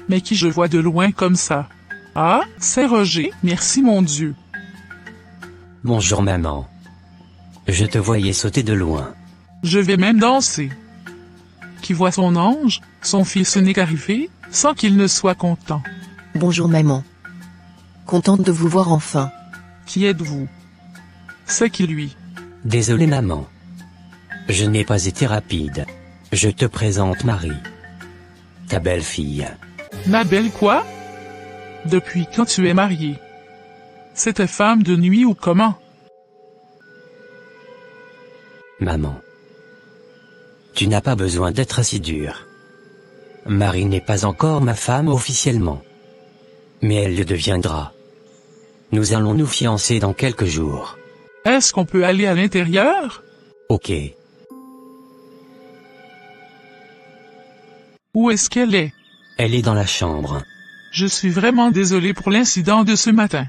mais qui je vois de loin comme ça. Ah, c'est Roger, merci mon Dieu. Bonjour maman. Je te voyais sauter de loin. Je vais même danser. Qui voit son ange, son fils n'est qu'arrivé, sans qu'il ne soit content. Bonjour maman. Contente de vous voir enfin. Qui êtes-vous? C'est qui lui? Désolé maman. Je n'ai pas été rapide. Je te présente Marie. Ta belle-fille. Ma belle quoi? Depuis quand tu es mariée? C'était femme de nuit ou comment? Maman. Tu n'as pas besoin d'être si dure. Marie n'est pas encore ma femme officiellement. Mais elle le deviendra. Nous allons nous fiancer dans quelques jours. Est-ce qu'on peut aller à l'intérieur? Ok. Où est-ce qu'elle est? Elle est dans la chambre. Je suis vraiment désolé pour l'incident de ce matin.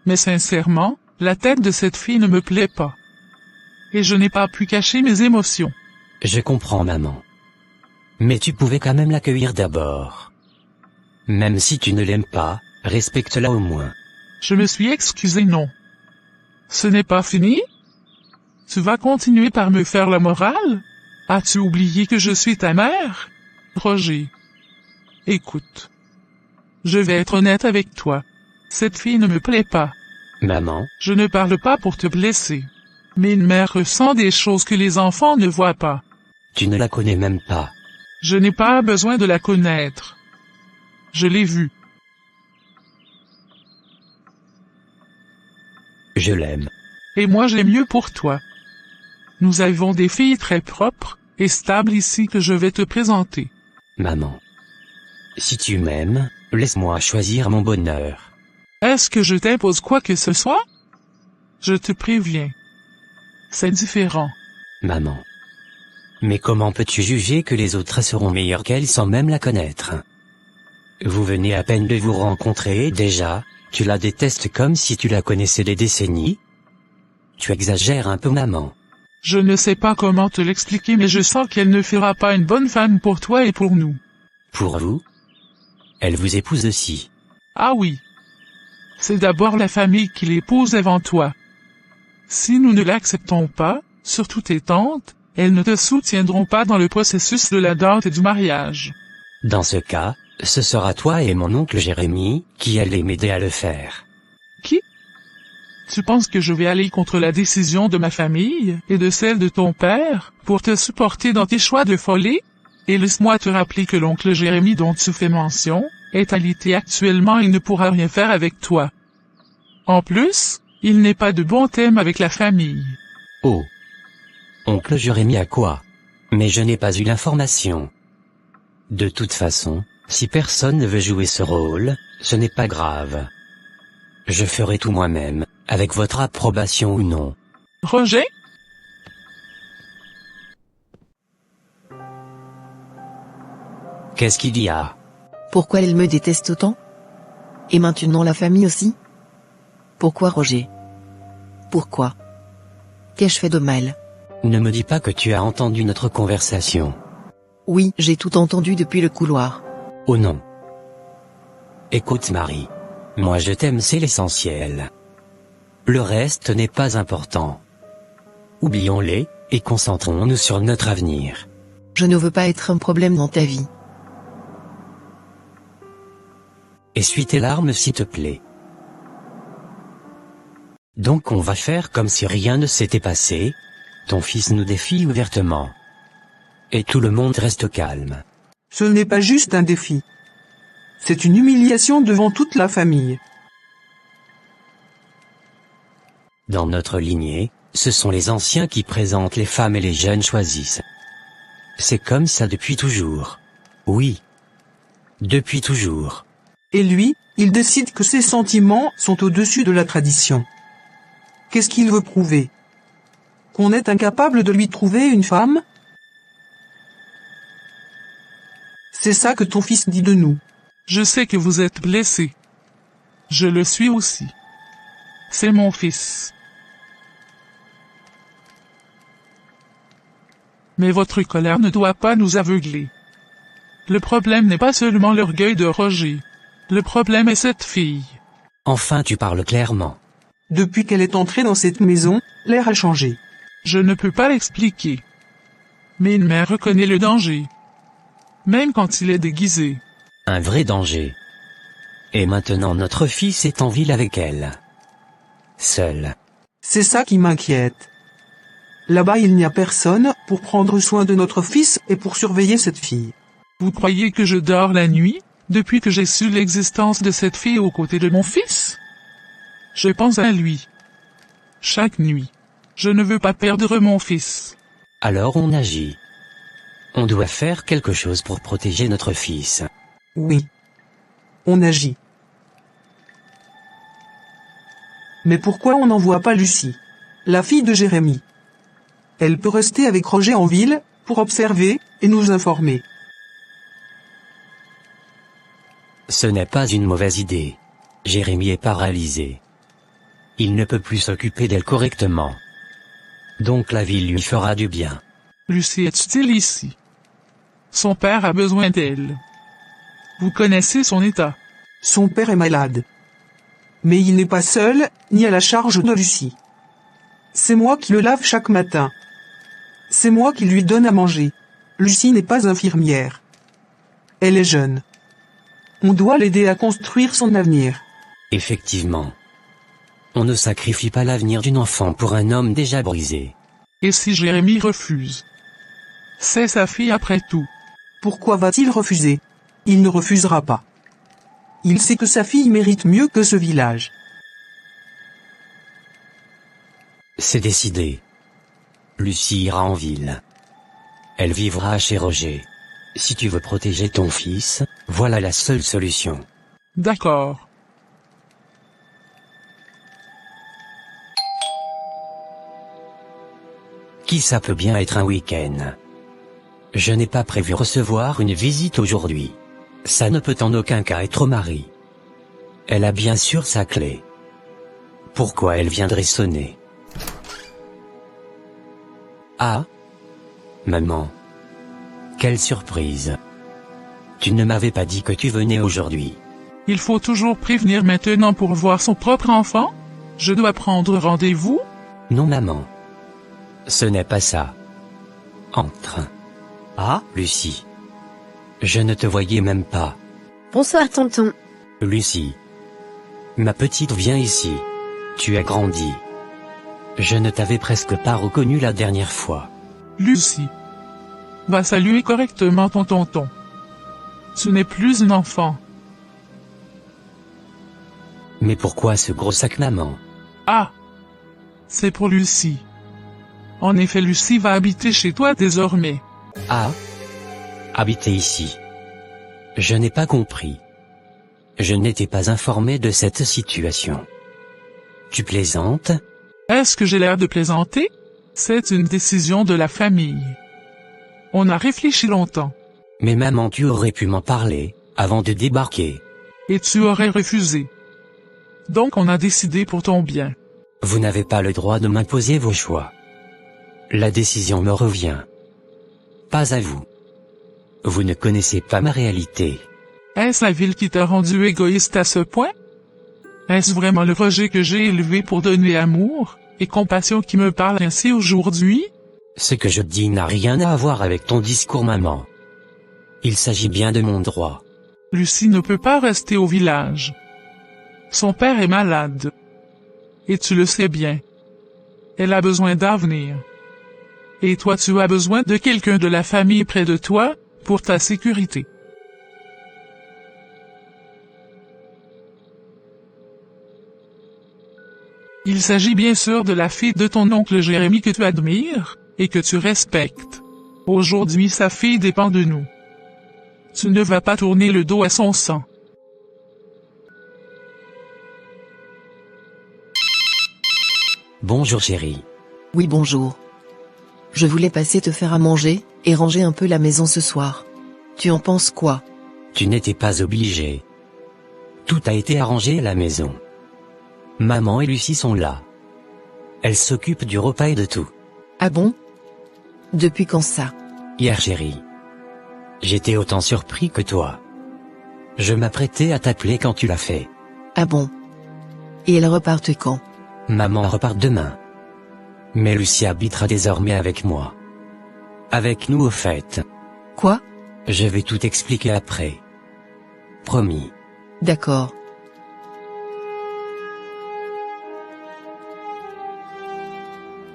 Mais sincèrement, la tête de cette fille ne me plaît pas. Et je n'ai pas pu cacher mes émotions. Je comprends maman. Mais tu pouvais quand même l'accueillir d'abord. Même si tu ne l'aimes pas, respecte-la au moins. Je me suis excusé non. Ce n'est pas fini? Tu vas continuer par me faire la morale? As-tu oublié que je suis ta mère? Roger. Écoute. Je vais être honnête avec toi. Cette fille ne me plaît pas. Maman, Je ne parle pas pour te blesser. Mais une mère ressent des choses que les enfants ne voient pas. tu ne la connais même pas. Je n'ai pas besoin de la connaître. Je l'ai vue. Je l'aime. Et moi j'ai mieux pour toi. Nous avons des filles très propres et stables ici que je vais te présenter. Maman. Si tu m'aimes, laisse-moi choisir mon bonheur. Est-ce que je t'impose quoi que ce soit? Je te préviens. C'est différent. Maman. Mais comment peux-tu juger que les autres seront meilleures qu'elle sans même la connaître? Vous venez à peine de vous rencontrer et déjà, tu la détestes comme si tu la connaissais des décennies? Tu exagères un peu maman. Je ne sais pas comment te l'expliquer mais je sens qu'elle ne fera pas une bonne femme pour toi et pour nous. Pour vous? Elle vous épouse aussi. Ah oui. C'est d'abord la famille qui l'épouse avant toi. Si nous ne l'acceptons pas, surtout tes tantes, elles ne te soutiendront pas dans le processus de la dot et du mariage. Dans ce cas, ce sera toi et mon oncle Jérémie qui allez m'aider à le faire. Qui? Tu penses que je vais aller contre la décision de ma famille et de celle de ton père pour te supporter dans tes choix de folie? Et laisse-moi te rappeler que l'oncle Jérémie dont tu fais mention est alité actuellement et ne pourra rien faire avec toi. En plus, il n'est pas de bon thème avec la famille. Oh. Oncle Jérémie à quoi? Mais je n'ai pas eu l'information. De toute façon, si personne ne veut jouer ce rôle, ce n'est pas grave. Je ferai tout moi-même, avec votre approbation ou non. Roger? Qu'est-ce qu'il y a? Pourquoi elle me déteste autant? Et maintenant la famille aussi? Pourquoi Roger? Pourquoi? Qu'ai-je fait de mal? Ne me dis pas que tu as entendu notre conversation. Oui, j'ai tout entendu depuis le couloir. Oh non. Écoute Marie. Moi je t'aime, c'est l'essentiel. Le reste n'est pas important. Oublions-les, et concentrons-nous sur notre avenir. Je ne veux pas être un problème dans ta vie. Essuie tes larmes s'il te plaît. Donc on va faire comme si rien ne s'était passé. Ton fils nous défie ouvertement. Et tout le monde reste calme. Ce n'est pas juste un défi. C'est une humiliation devant toute la famille. Dans notre lignée, ce sont les anciens qui présentent les femmes et les jeunes choisissent. C'est comme ça depuis toujours. Oui. Depuis toujours. Et lui, il décide que ses sentiments sont au-dessus de la tradition. Qu'est-ce qu'il veut prouver? Qu'on est incapable de lui trouver une femme? C'est ça que ton fils dit de nous. Je sais que vous êtes blessé. Je le suis aussi. C'est mon fils. Mais votre colère ne doit pas nous aveugler. Le problème n'est pas seulement l'orgueil de Roger. Le problème est cette fille. Enfin tu parles clairement. Depuis qu'elle est entrée dans cette maison, l'air a changé. Je ne peux pas l'expliquer. Mais une mère reconnaît le danger. Même quand il est déguisé. Un vrai danger. Et maintenant notre fils est en ville avec elle. Seul. C'est ça qui m'inquiète. Là-bas il n'y a personne pour prendre soin de notre fils et pour surveiller cette fille. Vous croyez que je dors la nuit, depuis que j'ai su l'existence de cette fille aux côtés de mon fils? Je pense à lui. Chaque nuit. Je ne veux pas perdre mon fils. Alors on agit. On doit faire quelque chose pour protéger notre fils. Oui. On agit. Mais pourquoi on n'envoie pas Lucie, la fille de Jérémie? Elle peut rester avec Roger en ville, pour observer, et nous informer. Ce n'est pas une mauvaise idée. Jérémie est paralysé. Il ne peut plus s'occuper d'elle correctement. Donc la ville lui fera du bien. Lucie est utile ici. Son père a besoin d'elle. Vous connaissez son état. Son père est malade. Mais il n'est pas seul, ni à la charge de Lucie. C'est moi qui le lave chaque matin. C'est moi qui lui donne à manger. Lucie n'est pas infirmière. Elle est jeune. On doit l'aider à construire son avenir. Effectivement. On ne sacrifie pas l'avenir d'une enfant pour un homme déjà brisé. Et si Jérémie refuse? C'est sa fille après tout. Pourquoi va-t-il refuser? Il ne refusera pas. Il sait que sa fille mérite mieux que ce village. C'est décidé. Lucie ira en ville. Elle vivra chez Roger. Si tu veux protéger ton fils, voilà la seule solution. D'accord. Qui ça peut bien être un week-end? Je n'ai pas prévu recevoir une visite aujourd'hui. Ça ne peut en aucun cas être Marie. Elle a bien sûr sa clé. Pourquoi elle viendrait sonner? Ah? Maman. Quelle surprise. Tu ne m'avais pas dit que tu venais aujourd'hui. Il faut toujours prévenir maintenant pour voir son propre enfant? Je dois prendre rendez-vous? Non maman. Ce n'est pas ça. Entre. Ah, Lucie. Je ne te voyais même pas. Bonsoir tonton. Lucie. Ma petite viens ici. Tu as grandi. Je ne t'avais presque pas reconnue la dernière fois. Lucie. Va saluer correctement ton tonton. Tu n'es plus une enfant. Mais pourquoi ce gros sac maman? Ah! C'est pour Lucie. En effet, Lucie va habiter chez toi désormais. Ah? Habiter ici. Je n'ai pas compris. Je n'étais pas informé de cette situation. Tu plaisantes? Est-ce que j'ai l'air de plaisanter? C'est une décision de la famille. On a réfléchi longtemps. Mais maman, tu aurais pu m'en parler, avant de débarquer. Et tu aurais refusé. Donc on a décidé pour ton bien. Vous n'avez pas le droit de m'imposer vos choix. La décision me revient. Pas à vous. Vous ne connaissez pas ma réalité. Est-ce la ville qui t'a rendu égoïste à ce point? Est-ce vraiment le Roger que j'ai élevé pour donner amour et compassion qui me parle ainsi aujourd'hui? Ce que je dis n'a rien à voir avec ton discours maman. Il s'agit bien de mon droit. Lucie ne peut pas rester au village. Son père est malade. Et tu le sais bien. Elle a besoin d'avenir. Et toi tu as besoin de quelqu'un de la famille près de toi, pour ta sécurité. Il s'agit bien sûr de la fille de ton oncle Jérémie que tu admires, et que tu respectes. Aujourd'hui sa fille dépend de nous. Tu ne vas pas tourner le dos à son sang. Bonjour chérie. Oui, bonjour. Je voulais passer te faire à manger, et ranger un peu la maison ce soir. Tu en penses quoi? Tu n'étais pas obligé. Tout a été arrangé à la maison. Maman et Lucie sont là. Elles s'occupent du repas et de tout. Ah bon? Depuis quand ça? Hier chérie. J'étais autant surpris que toi. Je m'apprêtais à t'appeler quand tu l'as fait. Ah bon? Et elle repart quand? Maman repart demain. Mais Lucie habitera désormais avec moi. Avec nous au fait. Quoi? Je vais tout expliquer après. Promis. D'accord.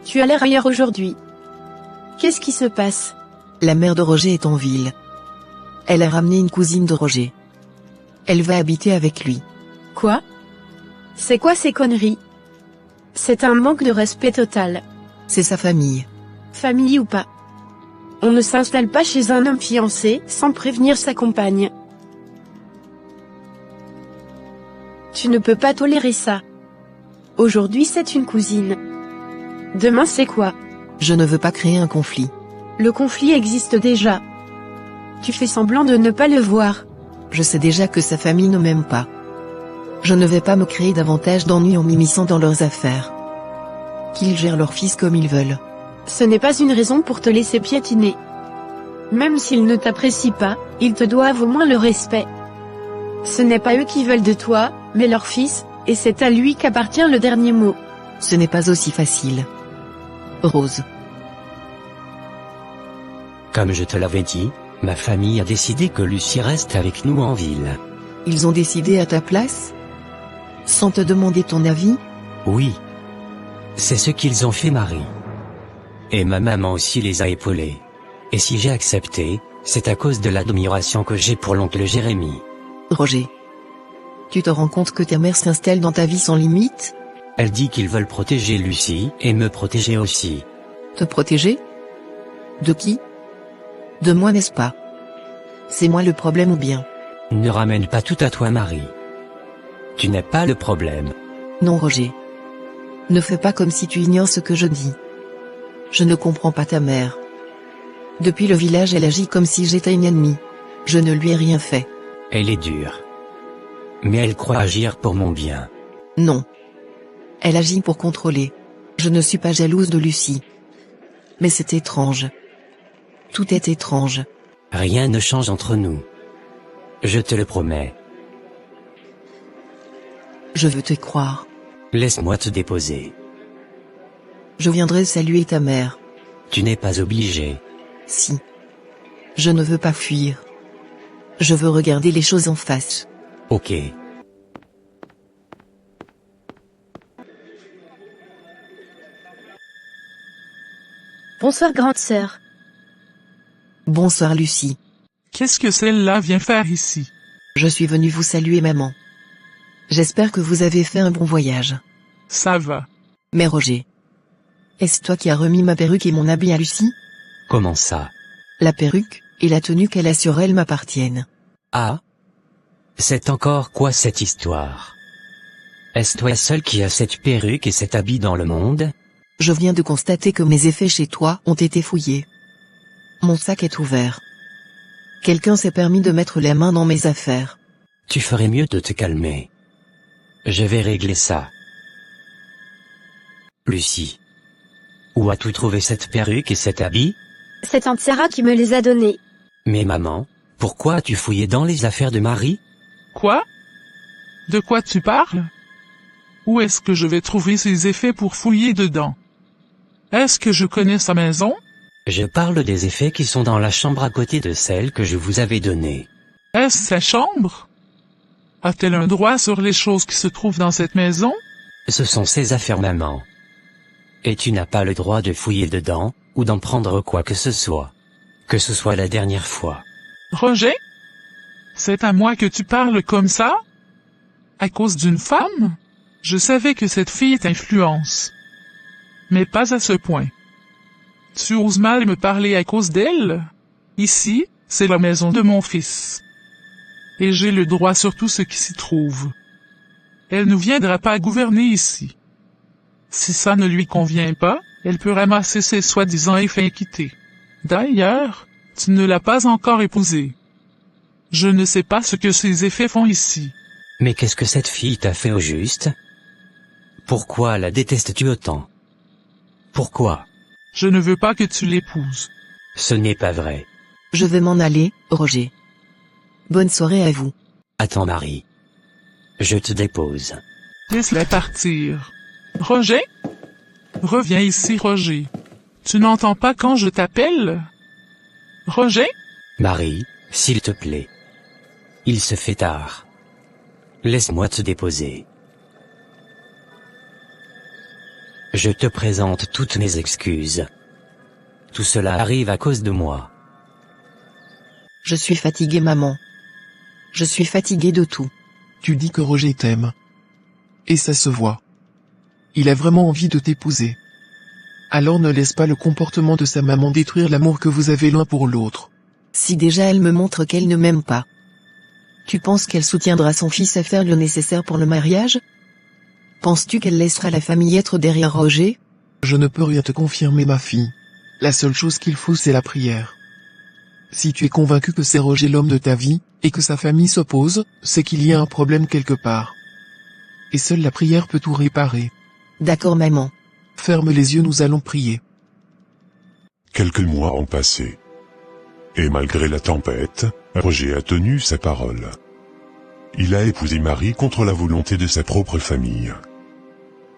Tu as l'air ailleurs aujourd'hui. Qu'est-ce qui se passe? La mère de Roger est en ville. Elle a ramené une cousine de Roger. Elle va habiter avec lui. Quoi? C'est quoi ces conneries? C'est un manque de respect total. C'est sa famille. Famille ou pas. On ne s'installe pas chez un homme fiancé sans prévenir sa compagne. Tu ne peux pas tolérer ça. Aujourd'hui c'est une cousine. Demain c'est quoi? Je ne veux pas créer un conflit. Le conflit existe déjà. Tu fais semblant de ne pas le voir. Je sais déjà que sa famille ne m'aime pas. Je ne vais pas me créer davantage d'ennuis en m'immisçant dans leurs affaires. Qu'ils gèrent leur fils comme ils veulent. Ce n'est pas une raison pour te laisser piétiner. Même s'ils ne t'apprécient pas, ils te doivent au moins le respect. Ce n'est pas eux qui veulent de toi, mais leur fils, et c'est à lui qu'appartient le dernier mot. Ce n'est pas aussi facile. Rose. Comme je te l'avais dit, ma famille a décidé que Lucie reste avec nous en ville. Ils ont décidé à ta place? Sans te demander ton avis? Oui. C'est ce qu'ils ont fait, Marie. Et ma maman aussi les a épaulés. Et si j'ai accepté, c'est à cause de l'admiration que j'ai pour l'oncle Jérémy. Roger. Tu te rends compte que ta mère s'installe dans ta vie sans limite? Elle dit qu'ils veulent protéger Lucie, et me protéger aussi. Te protéger? De qui? De moi, n'est-ce pas? C'est moi le problème ou bien? Ne ramène pas tout à toi, Marie. Tu n'es pas le problème. Non, Roger. Ne fais pas comme si tu ignores ce que je dis. Je ne comprends pas ta mère. Depuis le village, elle agit comme si j'étais une ennemie. Je ne lui ai rien fait. Elle est dure. Mais elle croit agir pour mon bien. Non. Elle agit pour contrôler. Je ne suis pas jalouse de Lucie. Mais c'est étrange. Tout est étrange. Rien ne change entre nous. Je te le promets. Je veux te croire. Laisse-moi te déposer. Je viendrai saluer ta mère. Tu n'es pas obligé. Si. Je ne veux pas fuir. Je veux regarder les choses en face. Ok. Bonsoir grande sœur. Bonsoir Lucie. Qu'est-ce que celle-là vient faire ici? Je suis venue vous saluer maman. J'espère que vous avez fait un bon voyage. Ça va. Mais Roger. Est-ce toi qui as remis ma perruque et mon habit à Lucie? Comment ça? La perruque, et la tenue qu'elle a sur elle m'appartiennent. Ah? C'est encore quoi cette histoire? Est-ce toi seul qui as cette perruque et cet habit dans le monde? Je viens de constater que mes effets chez toi ont été fouillés. Mon sac est ouvert. Quelqu'un s'est permis de mettre les mains dans mes affaires. Tu ferais mieux de te calmer. Je vais régler ça. Lucie. Où as-tu trouvé cette perruque et cet habit? C'est Tante Sarah qui me les a donnés. Mais maman, pourquoi as-tu fouillé dans les affaires de Marie? Quoi? De quoi tu parles? Où est-ce que je vais trouver ces effets pour fouiller dedans? Est-ce que je connais sa maison? Je parle des effets qui sont dans la chambre à côté de celle que je vous avais donnée. Est-ce sa chambre? A-t-elle un droit sur les choses qui se trouvent dans cette maison? Ce sont ses affaires, maman. Et tu n'as pas le droit de fouiller dedans, ou d'en prendre quoi que ce soit. Que ce soit la dernière fois. Roger? C'est à moi que tu parles comme ça? À cause d'une femme? Je savais que cette fille t'influence. Mais pas à ce point. Tu oses mal me parler à cause d'elle? Ici, c'est la maison de mon fils. Et j'ai le droit sur tout ce qui s'y trouve. Elle ne viendra pas gouverner ici. Si ça ne lui convient pas, elle peut ramasser ses soi-disant effets et quitter. D'ailleurs, tu ne l'as pas encore épousée. Je ne sais pas ce que ces effets font ici. Mais qu'est-ce que cette fille t'a fait au juste? Pourquoi la détestes-tu autant? Pourquoi? Je ne veux pas que tu l'épouses. Ce n'est pas vrai. Je vais m'en aller, Roger. Bonne soirée à vous. Attends Marie. Je te dépose. Laisse-la partir. Roger? Reviens ici, Roger. Tu n'entends pas quand je t'appelle? Roger? Marie, s'il te plaît. Il se fait tard. Laisse-moi te déposer. Je te présente toutes mes excuses. Tout cela arrive à cause de moi. Je suis fatiguée, maman. Je suis fatiguée de tout. Tu dis que Roger t'aime. Et ça se voit. Il a vraiment envie de t'épouser. Alors ne laisse pas le comportement de sa maman détruire l'amour que vous avez l'un pour l'autre. Si déjà elle me montre qu'elle ne m'aime pas. Tu penses qu'elle soutiendra son fils à faire le nécessaire pour le mariage? Penses-tu qu'elle laissera la famille être derrière Roger? Je ne peux rien te confirmer, ma fille. La seule chose qu'il faut, c'est la prière. Si tu es convaincu que c'est Roger l'homme de ta vie, et que sa famille s'oppose, c'est qu'il y a un problème quelque part. Et seule la prière peut tout réparer. D'accord, maman. Ferme les yeux, nous allons prier. Quelques mois ont passé. Et malgré la tempête, Roger a tenu sa parole. Il a épousé Marie contre la volonté de sa propre famille.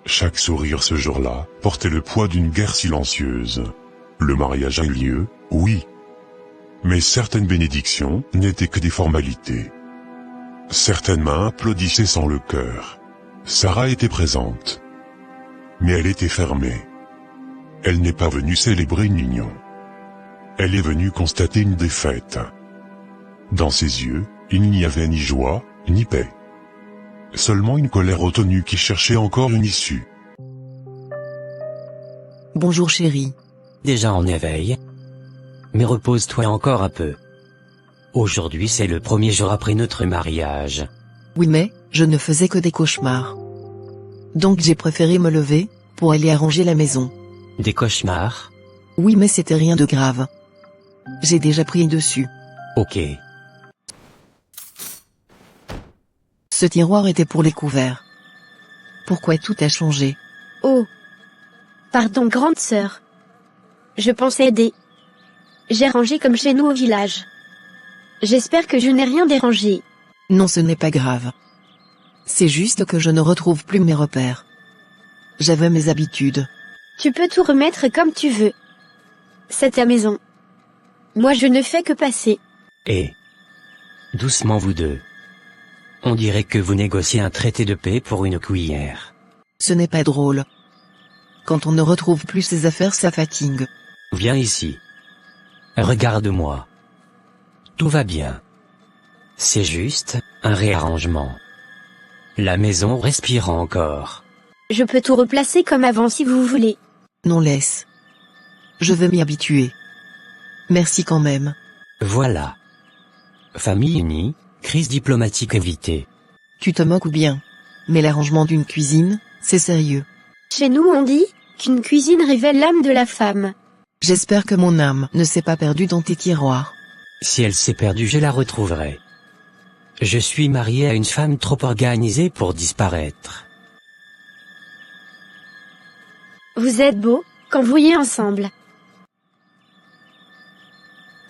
Chaque sourire ce jour-là portait le poids d'une guerre silencieuse. Le mariage a eu lieu, oui. Mais certaines bénédictions n'étaient que des formalités. Certaines mains applaudissaient sans le cœur. Sarah était présente. Mais elle était fermée. Elle n'est pas venue célébrer une union. Elle est venue constater une défaite. Dans ses yeux, il n'y avait ni joie, ni paix. Seulement une colère retenue qui cherchait encore une issue. Bonjour chérie. Déjà en éveil? Mais repose-toi encore un peu. Aujourd'hui c'est le premier jour après notre mariage. Oui mais, je ne faisais que des cauchemars. Donc j'ai préféré me lever, pour aller arranger la maison. Des cauchemars? Oui mais c'était rien de grave. J'ai déjà pris dessus. Ok. Ce tiroir était pour les couverts. Pourquoi tout a changé? Oh. Pardon, grande sœur. Je pensais aider. J'ai rangé comme chez nous au village. J'espère que je n'ai rien dérangé. Non, ce n'est pas grave. C'est juste que je ne retrouve plus mes repères. J'avais mes habitudes. Tu peux tout remettre comme tu veux. C'est ta maison. Moi je ne fais que passer. Et doucement vous deux. On dirait que vous négociez un traité de paix pour une cuillère. Ce n'est pas drôle. Quand on ne retrouve plus ses affaires, ça fatigue. Viens ici. Regarde-moi. Tout va bien. C'est juste un réarrangement. La maison respire encore. Je peux tout replacer comme avant si vous voulez. Non, laisse. Je vais m'y habituer. Merci quand même. Voilà. Famille unie, crise diplomatique évitée. Tu te moques ou bien? Mais l'arrangement d'une cuisine, c'est sérieux. Chez nous on dit qu'une cuisine révèle l'âme de la femme. J'espère que mon âme ne s'est pas perdue dans tes tiroirs. Si elle s'est perdue, je la retrouverai. Je suis marié à une femme trop organisée pour disparaître. Vous êtes beaux, quand vous y êtes ensemble.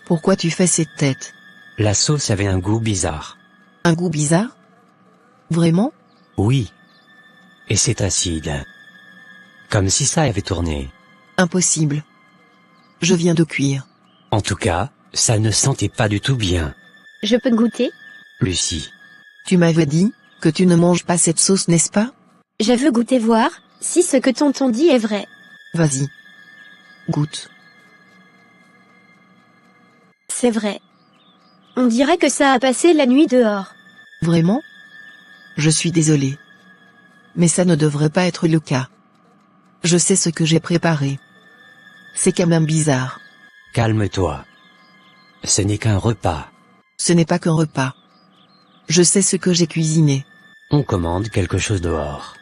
Pourquoi tu fais cette tête? La sauce avait un goût bizarre. Un goût bizarre? Vraiment? Oui. Et c'est acide. Comme si ça avait tourné. Impossible. Je viens de cuire. En tout cas, ça ne sentait pas du tout bien. Je peux goûter? Lucie. Tu m'avais dit que tu ne manges pas cette sauce, n'est-ce pas? Je veux goûter voir si ce que tonton dit est vrai. Vas-y. Goûte. C'est vrai. On dirait que ça a passé la nuit dehors. Vraiment? Je suis désolée. Mais ça ne devrait pas être le cas. Je sais ce que j'ai préparé. C'est quand même bizarre. Calme-toi. Ce n'est qu'un repas. Ce n'est pas qu'un repas. Je sais ce que j'ai cuisiné. On commande quelque chose dehors.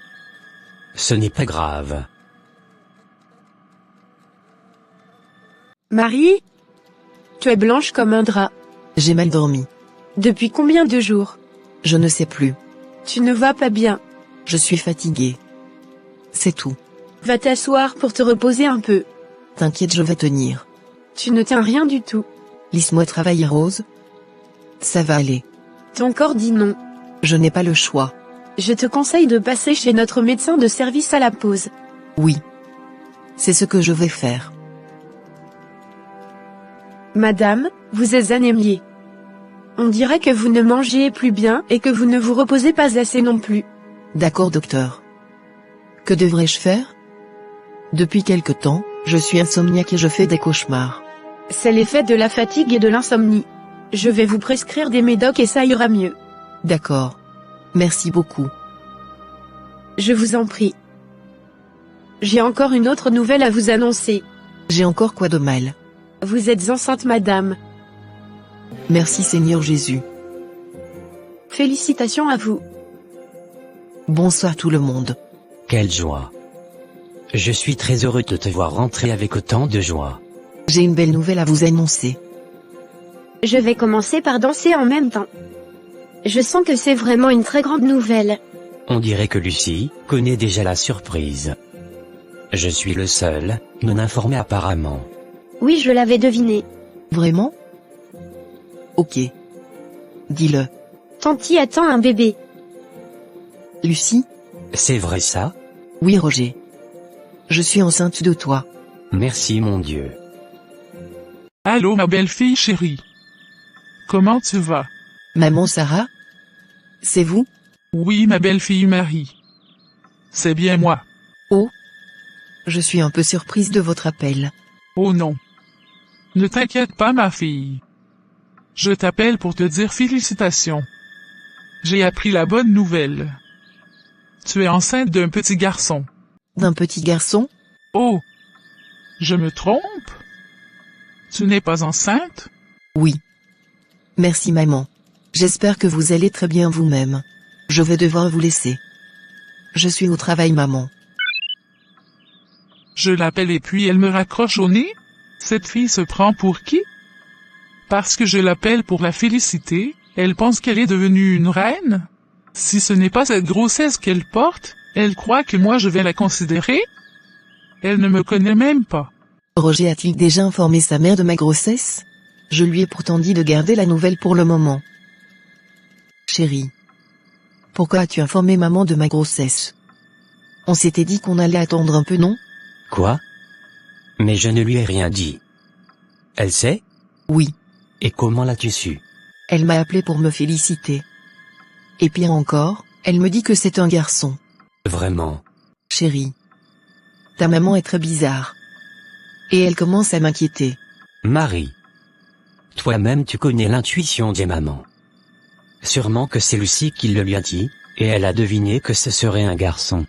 Ce n'est pas grave. Marie? Tu es blanche comme un drap. J'ai mal dormi. Depuis combien de jours? Je ne sais plus. Tu ne vas pas bien. Je suis fatiguée. C'est tout. Va t'asseoir pour te reposer un peu. T'inquiète, je vais tenir. Tu ne tiens rien du tout. Laisse-moi travailler, Rose. Ça va aller. Ton corps dit non. Je n'ai pas le choix. Je te conseille de passer chez notre médecin de service à la pause. Oui. C'est ce que je vais faire. Madame, vous êtes anémiée. On dirait que vous ne mangez plus bien et que vous ne vous reposez pas assez non plus. D'accord, docteur. Que devrais-je faire? Depuis quelque temps, je suis insomniaque et je fais des cauchemars. C'est l'effet de la fatigue et de l'insomnie. Je vais vous prescrire des médocs et ça ira mieux. D'accord. Merci beaucoup. Je vous en prie. J'ai encore une autre nouvelle à vous annoncer. J'ai encore quoi de mal? Vous êtes enceinte, madame. Merci Seigneur Jésus. Félicitations à vous. Bonsoir tout le monde. Quelle joie. Je suis très heureux de te voir rentrer avec autant de joie. J'ai une belle nouvelle à vous annoncer. Je vais commencer par danser en même temps. Je sens que c'est vraiment une très grande nouvelle. On dirait que Lucie connaît déjà la surprise. Je suis le seul, non informé apparemment. Oui, je l'avais deviné. Vraiment? Ok. Dis-le. Tanti attend un bébé. Lucie? C'est vrai ça? Oui Roger. Je suis enceinte de toi. Merci mon Dieu. Allô ma belle-fille chérie. Comment tu vas? Maman Sarah? C'est vous? Oui ma belle-fille Marie. C'est bien moi. Oh. Je suis un peu surprise de votre appel. Oh non. Ne t'inquiète pas ma fille. Je t'appelle pour te dire félicitations. J'ai appris la bonne nouvelle. Tu es enceinte d'un petit garçon. D'un petit garçon? Oh. Je me trompe? Tu n'es pas enceinte? Oui. Merci maman. J'espère que vous allez très bien vous-même. Je vais devoir vous laisser. Je suis au travail maman. Je l'appelle et puis elle me raccroche au nez? Cette fille se prend pour qui? Parce que je l'appelle pour la féliciter, elle pense qu'elle est devenue une reine? Si ce n'est pas cette grossesse qu'elle porte, elle croit que moi je vais la considérer? Elle ne me connaît même pas. Roger a-t-il déjà informé sa mère de ma grossesse? Je lui ai pourtant dit de garder la nouvelle pour le moment. Chérie. Pourquoi as-tu informé maman de ma grossesse? On s'était dit qu'on allait attendre un peu, non? Quoi? Mais je ne lui ai rien dit. Elle sait? Oui. Et comment l'as-tu su? Elle m'a appelé pour me féliciter. Et pire encore, elle me dit que c'est un garçon. Vraiment? Chérie. Ta maman est très bizarre. Et elle commence à m'inquiéter. Marie. Toi-même tu connais l'intuition des mamans. Sûrement que c'est Lucie qui le lui a dit, et elle a deviné que ce serait un garçon.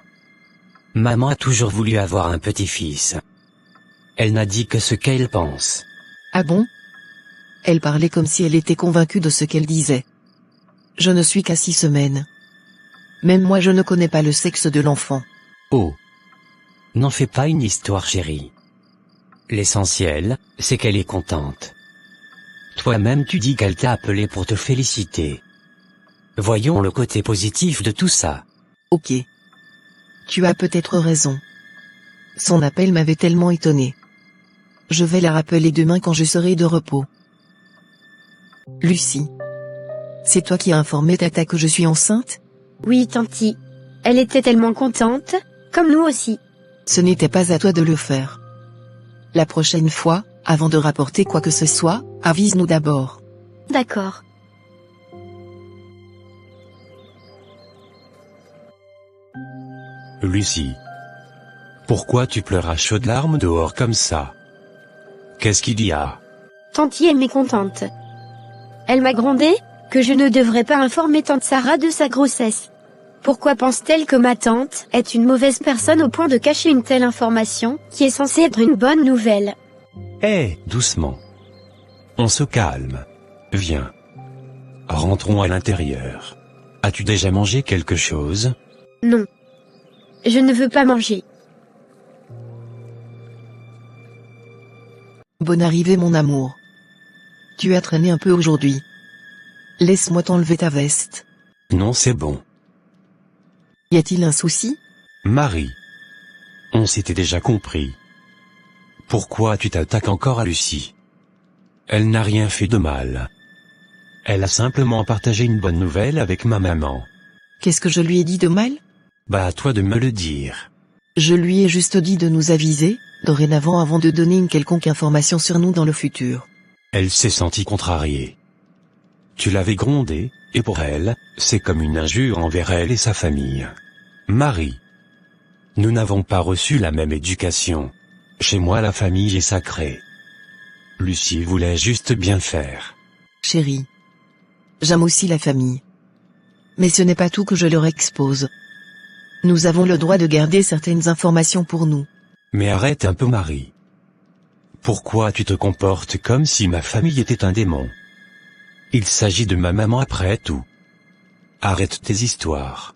Maman a toujours voulu avoir un petit-fils. Elle n'a dit que ce qu'elle pense. Ah bon? Elle parlait comme si elle était convaincue de ce qu'elle disait. Je ne suis qu'à 6 semaines. Même moi je ne connais pas le sexe de l'enfant. Oh. N'en fais pas une histoire chérie. L'essentiel, c'est qu'elle est contente. Toi-même tu dis qu'elle t'a appelé pour te féliciter. Voyons le côté positif de tout ça. Ok. Tu as peut-être raison. Son appel m'avait tellement étonné. Je vais la rappeler demain quand je serai de repos. Lucie. C'est toi qui as informé Tata que je suis enceinte? Oui, Tanti. Elle était tellement contente, comme nous aussi. Ce n'était pas à toi de le faire. La prochaine fois, avant de rapporter quoi que ce soit, avise-nous d'abord. D'accord. Lucie. Pourquoi tu pleures à chaudes larmes dehors comme ça? Qu'est-ce qu'il y a? Tanti est mécontente. Elle m'a grondé, que je ne devrais pas informer tante Sarah de sa grossesse. Pourquoi pense-t-elle que ma tante est une mauvaise personne au point de cacher une telle information, qui est censée être une bonne nouvelle? Doucement. On se calme. Viens. Rentrons à l'intérieur. As-tu déjà mangé quelque chose? Non. Je ne veux pas manger. Bonne arrivée mon amour. Tu as traîné un peu aujourd'hui. Laisse-moi t'enlever ta veste. Non, c'est bon. Y a-t-il un souci? Marie. On s'était déjà compris. Pourquoi tu t'attaques encore à Lucie? Elle n'a rien fait de mal. Elle a simplement partagé une bonne nouvelle avec ma maman. Qu'est-ce que je lui ai dit de mal? Bah à toi de me le dire. Je lui ai juste dit de nous aviser, dorénavant avant de donner une quelconque information sur nous dans le futur. Elle s'est sentie contrariée. Tu l'avais grondée, et pour elle, c'est comme une injure envers elle et sa famille. Marie. Nous n'avons pas reçu la même éducation. Chez moi la famille est sacrée. Lucie voulait juste bien faire. Chérie. J'aime aussi la famille. Mais ce n'est pas tout que je leur expose. Nous avons le droit de garder certaines informations pour nous. Mais arrête un peu Marie. Pourquoi tu te comportes comme si ma famille était un démon? Il s'agit de ma maman après tout. Arrête tes histoires.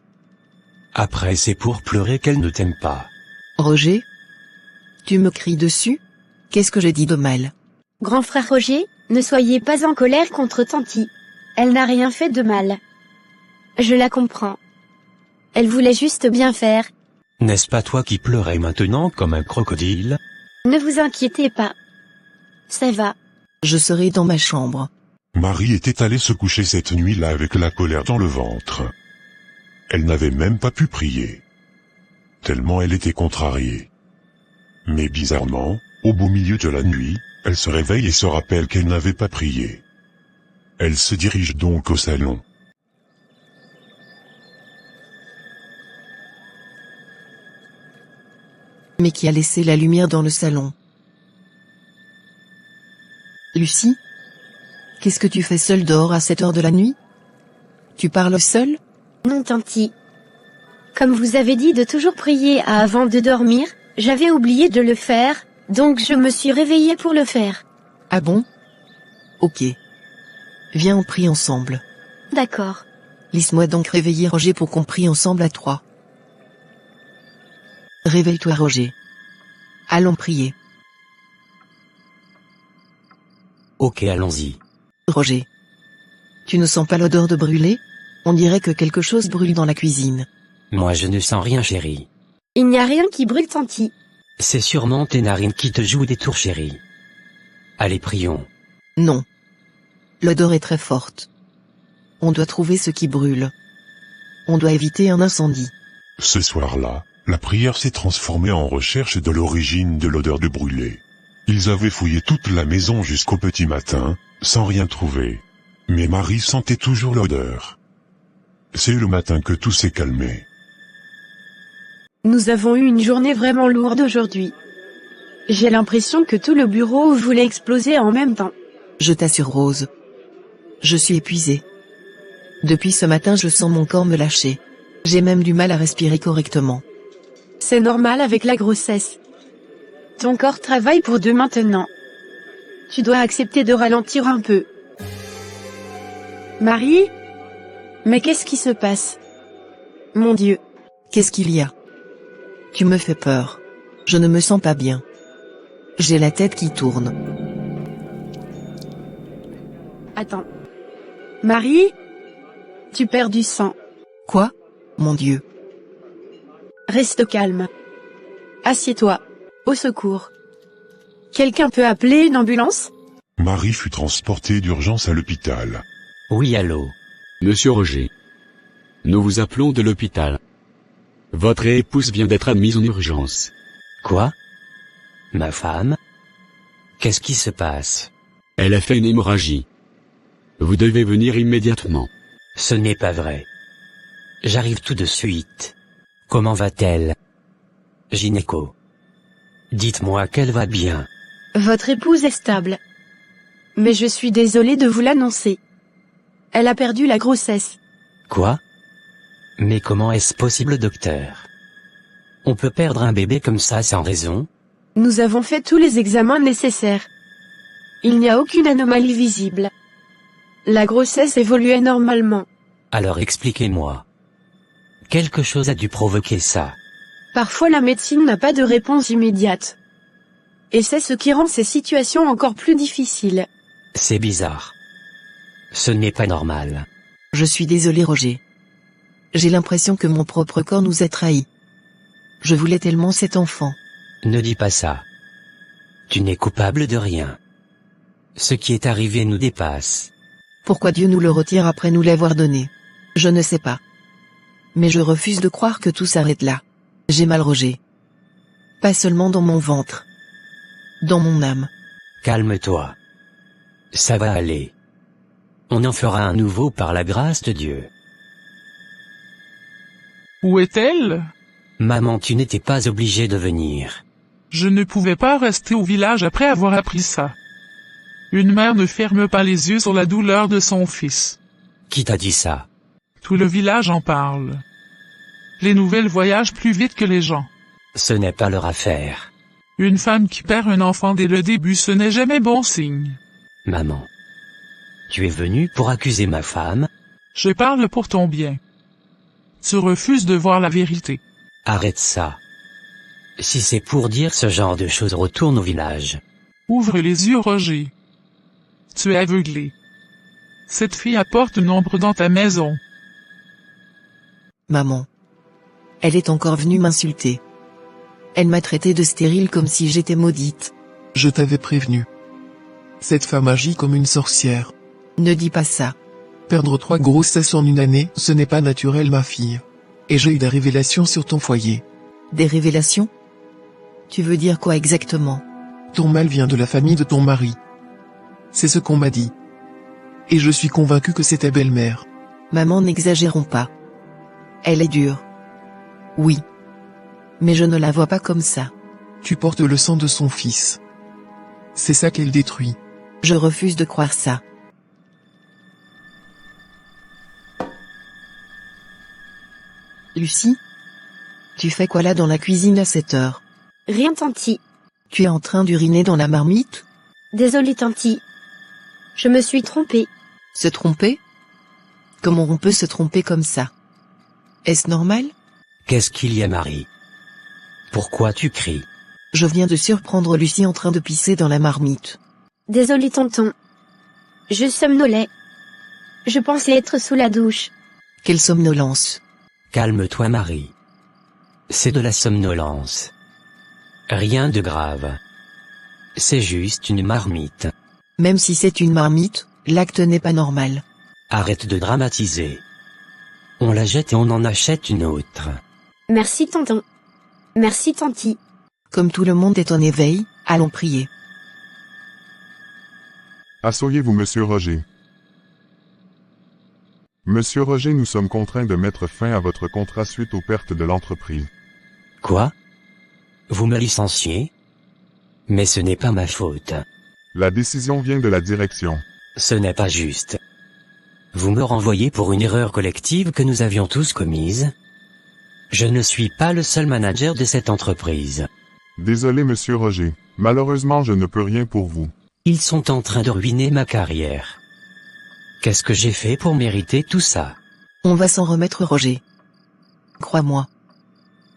Après c'est pour pleurer qu'elle ne t'aime pas. Roger? Tu me cries dessus? Qu'est-ce que j'ai dit de mal? Grand frère Roger, ne soyez pas en colère contre Tanti. Elle n'a rien fait de mal. Je la comprends. Elle voulait juste bien faire. N'est-ce pas toi qui pleurais maintenant comme un crocodile? Ne vous inquiétez pas. Ça va. Je serai dans ma chambre. Marie était allée se coucher cette nuit-là avec la colère dans le ventre. Elle n'avait même pas pu prier. Tellement elle était contrariée. Mais bizarrement, au beau milieu de la nuit, elle se réveille et se rappelle qu'elle n'avait pas prié. Elle se dirige donc au salon. Mais qui a laissé la lumière dans le salon? Lucie? Qu'est-ce que tu fais seule dehors à cette heure de la nuit? Tu parles seule? Non Tanti. Comme vous avez dit de toujours prier avant de dormir, j'avais oublié de le faire, donc je me suis réveillée pour le faire. Ah bon? Ok. Viens on prie ensemble. D'accord. Laisse-moi donc réveiller Roger pour qu'on prie ensemble à 3. Réveille-toi Roger. Allons prier. Ok, allons-y. Roger. Tu ne sens pas l'odeur de brûlé? On dirait que quelque chose brûle dans la cuisine. Moi je ne sens rien chérie. Il n'y a rien qui brûle Tanti. C'est sûrement tes narines qui te jouent des tours chérie. Allez prions. Non. L'odeur est très forte. On doit trouver ce qui brûle. On doit éviter un incendie. Ce soir-là, la prière s'est transformée en recherche de l'origine de l'odeur de brûlé. Ils avaient fouillé toute la maison jusqu'au petit matin, sans rien trouver. Mais Marie sentait toujours l'odeur. C'est le matin que tout s'est calmé. Nous avons eu une journée vraiment lourde aujourd'hui. J'ai l'impression que tout le bureau voulait exploser en même temps. Je t'assure Rose. Je suis épuisée. Depuis ce matin je sens mon corps me lâcher. J'ai même du mal à respirer correctement. C'est normal avec la grossesse. Ton corps travaille pour deux maintenant. Tu dois accepter de ralentir un peu. Marie? Mais qu'est-ce qui se passe? Mon Dieu. Qu'est-ce qu'il y a? Tu me fais peur. Je ne me sens pas bien. J'ai la tête qui tourne. Attends. Marie? Tu perds du sang. Quoi? Mon Dieu. Reste calme. Assieds-toi. Au secours. Quelqu'un peut appeler une ambulance? Marie fut transportée d'urgence à l'hôpital. Oui allô. Monsieur Roger. Nous vous appelons de l'hôpital. Votre épouse vient d'être admise en urgence. Quoi? Ma femme? Qu'est-ce qui se passe? Elle a fait une hémorragie. Vous devez venir immédiatement. Ce n'est pas vrai. J'arrive tout de suite. Comment va-t-elle? Gynéco. Dites-moi qu'elle va bien. Votre épouse est stable. Mais je suis désolée de vous l'annoncer. Elle a perdu la grossesse. Quoi? Mais comment est-ce possible, docteur? On peut perdre un bébé comme ça sans raison? Nous avons fait tous les examens nécessaires. Il n'y a aucune anomalie visible. La grossesse évoluait normalement. Alors expliquez-moi. Quelque chose a dû provoquer ça. Parfois la médecine n'a pas de réponse immédiate. Et c'est ce qui rend ces situations encore plus difficiles. C'est bizarre. Ce n'est pas normal. Je suis désolé Roger. J'ai l'impression que mon propre corps nous a trahis. Je voulais tellement cet enfant. Ne dis pas ça. Tu n'es coupable de rien. Ce qui est arrivé nous dépasse. Pourquoi Dieu nous le retire après nous l'avoir donné? Je ne sais pas. Mais je refuse de croire que tout s'arrête là. J'ai mal, Roger. Pas seulement dans mon ventre. Dans mon âme. Calme-toi. Ça va aller. On en fera un nouveau par la grâce de Dieu. Où est-elle? Maman, tu n'étais pas obligée de venir. Je ne pouvais pas rester au village après avoir appris ça. Une mère ne ferme pas les yeux sur la douleur de son fils. Qui t'a dit ça? Tout le village en parle. Les nouvelles voyagent plus vite que les gens. Ce n'est pas leur affaire. Une femme qui perd un enfant dès le début, ce n'est jamais bon signe. Maman. Tu es venue pour accuser ma femme? Je parle pour ton bien. Tu refuses de voir la vérité. Arrête ça. Si c'est pour dire ce genre de choses, retourne au village. Ouvre les yeux, Roger. Tu es aveuglé. Cette fille apporte nombre dans ta maison. Maman. Elle est encore venue m'insulter. Elle m'a traité de stérile comme si j'étais maudite. Je t'avais prévenu. Cette femme agit comme une sorcière. Ne dis pas ça. Perdre 3 grossesses en une année, ce n'est pas naturel, ma fille. Et j'ai eu des révélations sur ton foyer. Des révélations? Tu veux dire quoi exactement? Ton mal vient de la famille de ton mari. C'est ce qu'on m'a dit. Et je suis convaincu que c'est ta belle-mère. Maman, n'exagérons pas. Elle est dure. Oui. Mais je ne la vois pas comme ça. Tu portes le sang de son fils. C'est ça qu'elle détruit. Je refuse de croire ça. Lucie? Tu fais quoi là dans la cuisine à cette heure? Rien, tanti. Tu es en train d'uriner dans la marmite? Désolée, tanti. Je me suis trompée. Se tromper? Comment on peut se tromper comme ça? Est-ce normal? Qu'est-ce qu'il y a, Marie? Pourquoi tu cries? Je viens de surprendre Lucie en train de pisser dans la marmite. Désolée, tonton. Je somnolais. Je pensais être sous la douche. Quelle somnolence! Calme-toi, Marie. C'est de la somnolence. Rien de grave. C'est juste une marmite. Même si c'est une marmite, l'acte n'est pas normal. Arrête de dramatiser. On la jette et on en achète une autre. Merci, tonton. Merci, tanti. Comme tout le monde est en éveil, allons prier. Asseyez-vous, monsieur Roger. Monsieur Roger, nous sommes contraints de mettre fin à votre contrat suite aux pertes de l'entreprise. Quoi? Vous me licenciez? Mais ce n'est pas ma faute. La décision vient de la direction. Ce n'est pas juste. Vous me renvoyez pour une erreur collective que nous avions tous commise? Je ne suis pas le seul manager de cette entreprise. Désolé, monsieur Roger. Malheureusement, je ne peux rien pour vous. Ils sont en train de ruiner ma carrière. Qu'est-ce que j'ai fait pour mériter tout ça? On va s'en remettre, Roger. Crois-moi.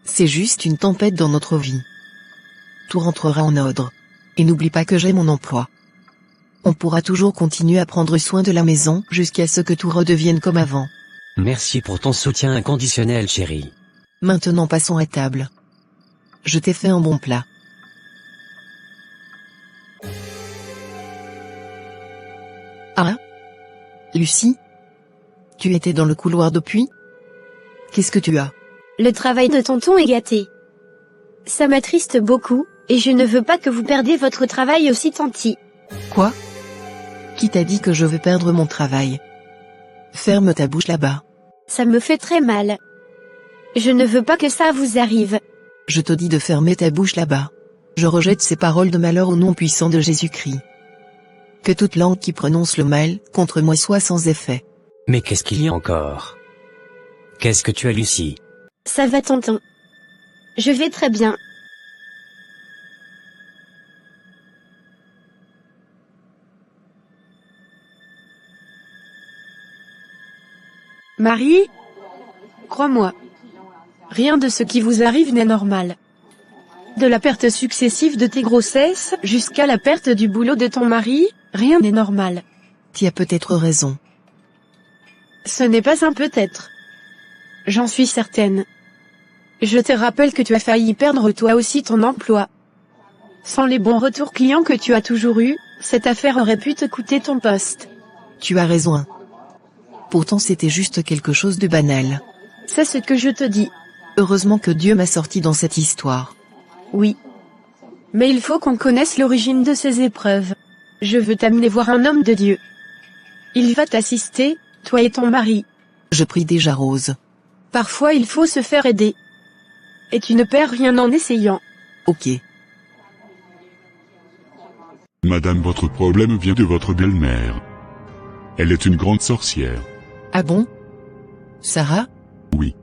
C'est juste une tempête dans notre vie. Tout rentrera en ordre. Et n'oublie pas que j'ai mon emploi. On pourra toujours continuer à prendre soin de la maison jusqu'à ce que tout redevienne comme avant. Merci pour ton soutien inconditionnel, chérie. Maintenant passons à table. Je t'ai fait un bon plat. Ah? Lucie? Tu étais dans le couloir depuis? Qu'est-ce que tu as? Le travail de tonton est gâté. Ça m'attriste beaucoup, et je ne veux pas que vous perdiez votre travail aussi, tanti. Quoi? Qui t'a dit que je vais perdre mon travail? Ferme ta bouche là-bas. Ça me fait très mal. Je ne veux pas que ça vous arrive. Je te dis de fermer ta bouche là-bas. Je rejette ces paroles de malheur au nom puissant de Jésus-Christ. Que toute langue qui prononce le mal contre moi soit sans effet. Mais qu'est-ce qu'il y a encore? Qu'est-ce que tu as, Lucie? Ça va, tonton. Je vais très bien. Marie? Crois-moi. Rien de ce qui vous arrive n'est normal. De la perte successive de tes grossesses jusqu'à la perte du boulot de ton mari, rien n'est normal. Tu as peut-être raison. Ce n'est pas un peut-être. J'en suis certaine. Je te rappelle que tu as failli perdre toi aussi ton emploi. Sans les bons retours clients que tu as toujours eus, Cette affaire aurait pu te coûter ton poste. Tu as raison. Pourtant c'était juste quelque chose de banal. C'est ce que je te dis. Heureusement que Dieu m'a sorti dans cette histoire. Oui. Mais il faut qu'on connaisse l'origine de ces épreuves. Je veux t'amener voir un homme de Dieu. Il va t'assister, toi et ton mari. Je prie déjà Rose. Parfois il faut se faire aider. Et tu ne perds rien en essayant. Ok. Madame, votre problème vient de votre belle-mère. Elle est une grande sorcière. Ah bon? Sarah? Oui.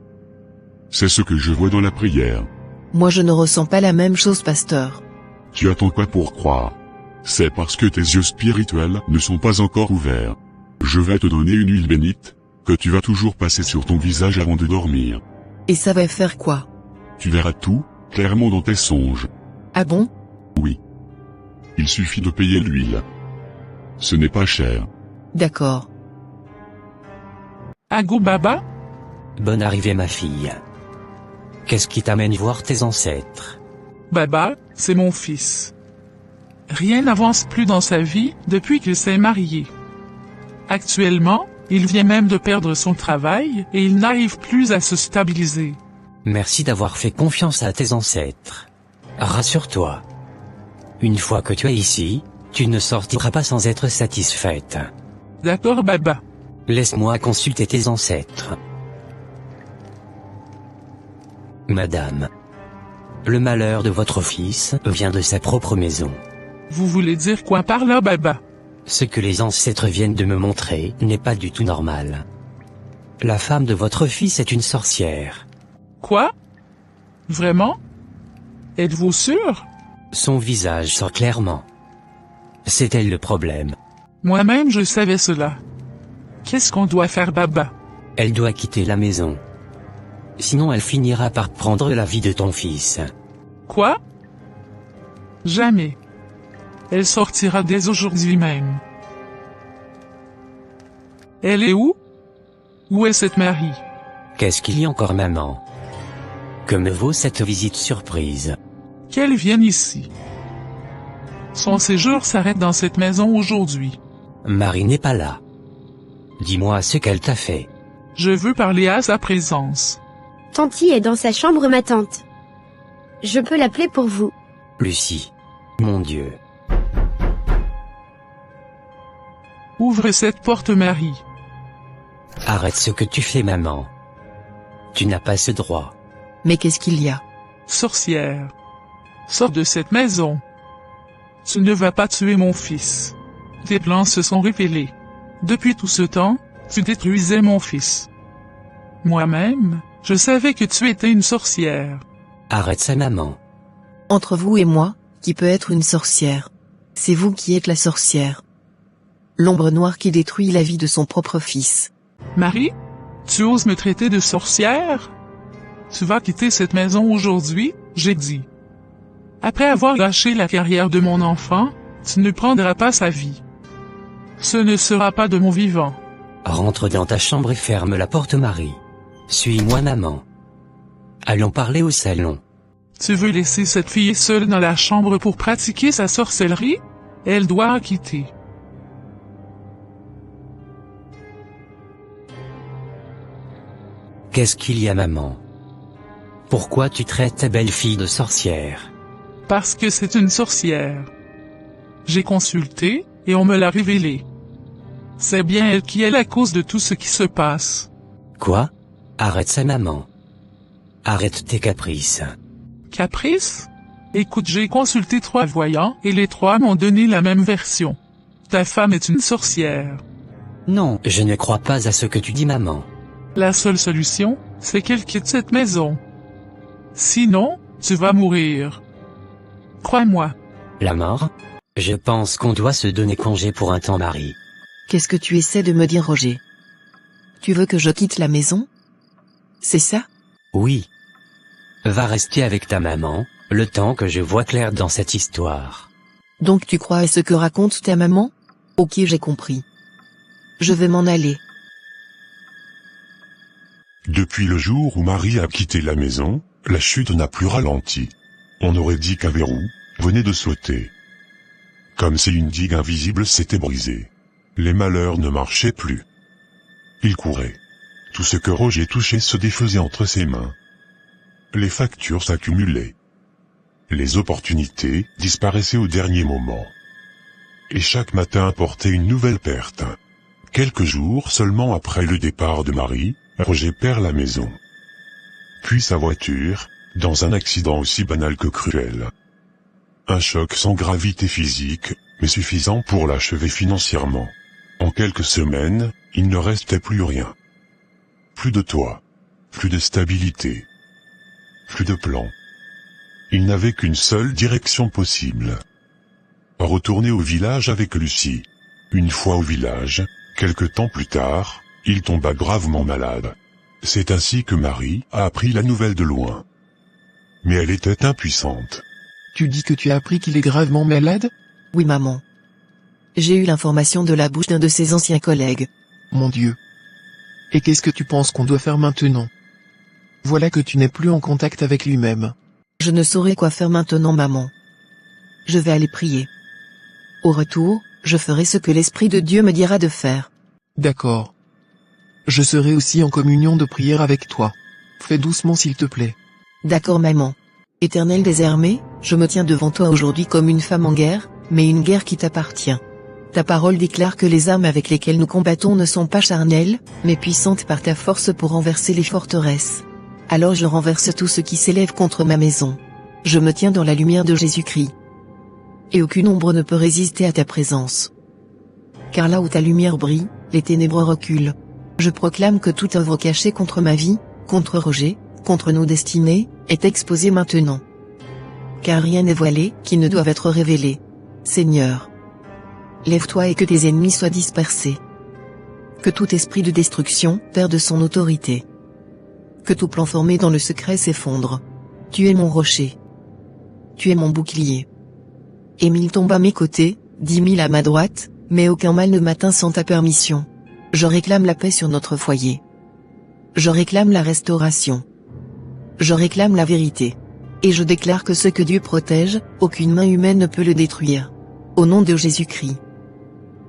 C'est ce que je vois dans la prière. Moi je ne ressens pas la même chose, pasteur. Tu attends quoi pour croire? C'est parce que tes yeux spirituels ne sont pas encore ouverts. Je vais te donner une huile bénite, que tu vas toujours passer sur ton visage avant de dormir. Et ça va faire quoi? Tu verras tout, clairement dans tes songes. Ah bon? Oui. Il suffit de payer l'huile. Ce n'est pas cher. D'accord. Agou Baba? Bonne arrivée ma fille. Qu'est-ce qui t'amène voir tes ancêtres? Baba, c'est mon fils. Rien n'avance plus dans sa vie depuis qu'il s'est marié. Actuellement, il vient même de perdre son travail et il n'arrive plus à se stabiliser. Merci d'avoir fait confiance à tes ancêtres. Rassure-toi. Une fois que tu es ici, tu ne sortiras pas sans être satisfaite. D'accord, Baba. Laisse-moi consulter tes ancêtres. Madame. Le malheur de votre fils vient de sa propre maison. Vous voulez dire quoi par là, Baba? Ce que les ancêtres viennent de me montrer n'est pas du tout normal. La femme de votre fils est une sorcière. Quoi? Vraiment? Êtes-vous sûr? Son visage sort clairement. C'est elle le problème. Moi-même je savais cela. Qu'est-ce qu'on doit faire, Baba? Elle doit quitter la maison. Sinon elle finira par prendre la vie de ton fils. Quoi? Jamais. Elle sortira dès aujourd'hui même. Elle est où? Où est cette Marie? Qu'est-ce qu'il y a encore, maman? Que me vaut cette visite surprise? Qu'elle vienne ici. Son séjour s'arrête dans cette maison aujourd'hui. Marie n'est pas là. Dis-moi ce qu'elle t'a fait. Je veux parler à sa présence. Tanti est dans sa chambre, ma tante. Je peux l'appeler pour vous. Lucie. Mon Dieu. Ouvre cette porte, Marie. Arrête ce que tu fais, maman. Tu n'as pas ce droit. Mais qu'est-ce qu'il y a? Sorcière. Sors de cette maison. Tu ne vas pas tuer mon fils. Tes plans se sont révélés. Depuis tout ce temps, tu détruisais mon fils. Moi-même, je savais que tu étais une sorcière. Arrête ça, maman. Entre vous et moi, qui peut être une sorcière? C'est vous qui êtes la sorcière. L'ombre noire qui détruit la vie de son propre fils. Marie, tu oses me traiter de sorcière? Tu vas quitter cette maison aujourd'hui, j'ai dit. Après avoir gâché la carrière de mon enfant, tu ne prendras pas sa vie. Ce ne sera pas de mon vivant. Rentre dans ta chambre et ferme la porte, Marie. Suis-moi, maman. Allons parler au salon. Tu veux laisser cette fille seule dans la chambre pour pratiquer sa sorcellerie? Elle doit quitter. Qu'est-ce qu'il y a, maman? Pourquoi tu traites ta belle-fille de sorcière? Parce que c'est une sorcière. J'ai consulté, et on me l'a révélé. C'est bien elle qui est la cause de tout ce qui se passe. Quoi? Arrête ça, maman. Arrête tes caprices. Caprice? Écoute, j'ai consulté 3 voyants, et les 3 m'ont donné la même version. Ta femme est une sorcière. Non, je ne crois pas à ce que tu dis, maman. La seule solution, c'est qu'elle quitte cette maison. Sinon, tu vas mourir. Crois-moi. La mort? Je pense qu'on doit se donner congé pour un temps, Marie. Qu'est-ce que tu essaies de me dire, Roger? Tu veux que je quitte la maison? C'est ça? Oui. Va rester avec ta maman, le temps que je vois clair dans cette histoire. Donc tu crois à ce que raconte ta maman? Ok, j'ai compris. Je vais m'en aller. Depuis le jour où Marie a quitté la maison, la chute n'a plus ralenti. On aurait dit qu'un verrou venait de sauter. comme si une digue invisible s'était brisée. Les malheurs ne marchaient plus. Il courait. Tout ce que Roger touchait se défaisait entre ses mains. Les factures s'accumulaient. Les opportunités disparaissaient au dernier moment. Et chaque matin apportait une nouvelle perte. Quelques jours seulement après le départ de Marie, Roger perd la maison. Puis sa voiture, dans un accident aussi banal que cruel. Un choc sans gravité physique, mais suffisant pour l'achever financièrement. En quelques semaines, il ne restait plus rien. Plus de toit. Plus de stabilité. Plus de plan. Il n'avait qu'une seule direction possible. Retourner au village avec Lucie. Une fois au village, quelque temps plus tard, il tomba gravement malade. C'est ainsi que Marie a appris la nouvelle de loin. Mais elle était impuissante. Tu dis que tu as appris qu'il est gravement malade? Oui maman. J'ai eu l'information de la bouche d'un de ses anciens collègues. Mon Dieu. Et qu'est-ce que tu penses qu'on doit faire maintenant? Voilà que tu n'es plus en contact avec lui-même. Je ne saurais quoi faire maintenant maman. Je vais aller prier. Au retour, je ferai ce que l'Esprit de Dieu me dira de faire. D'accord. Je serai aussi en communion de prière avec toi. Fais doucement s'il te plaît. D'accord maman. Éternel des armées, je me tiens devant toi aujourd'hui comme une femme en guerre, mais une guerre qui t'appartient. Ta parole déclare que les armes avec lesquelles nous combattons ne sont pas charnelles, mais puissantes par ta force pour renverser les forteresses. Alors je renverse tout ce qui s'élève contre ma maison. Je me tiens dans la lumière de Jésus-Christ. Et aucune ombre ne peut résister à ta présence. Car là où ta lumière brille, les ténèbres reculent. Je proclame que toute œuvre cachée contre ma vie, contre Roger, contre nos destinées, est exposée maintenant. Car rien n'est voilé, qui ne doive être révélé. Seigneur, lève-toi et que tes ennemis soient dispersés. Que tout esprit de destruction perde son autorité. Que tout plan formé dans le secret s'effondre. Tu es mon rocher. Tu es mon bouclier. Et 1000 tombent à mes côtés, 10 000 à ma droite, mais aucun mal ne m'atteint sans ta permission. Je réclame la paix sur notre foyer. Je réclame la restauration. Je réclame la vérité. Et je déclare que ce que Dieu protège, aucune main humaine ne peut le détruire. Au nom de Jésus-Christ.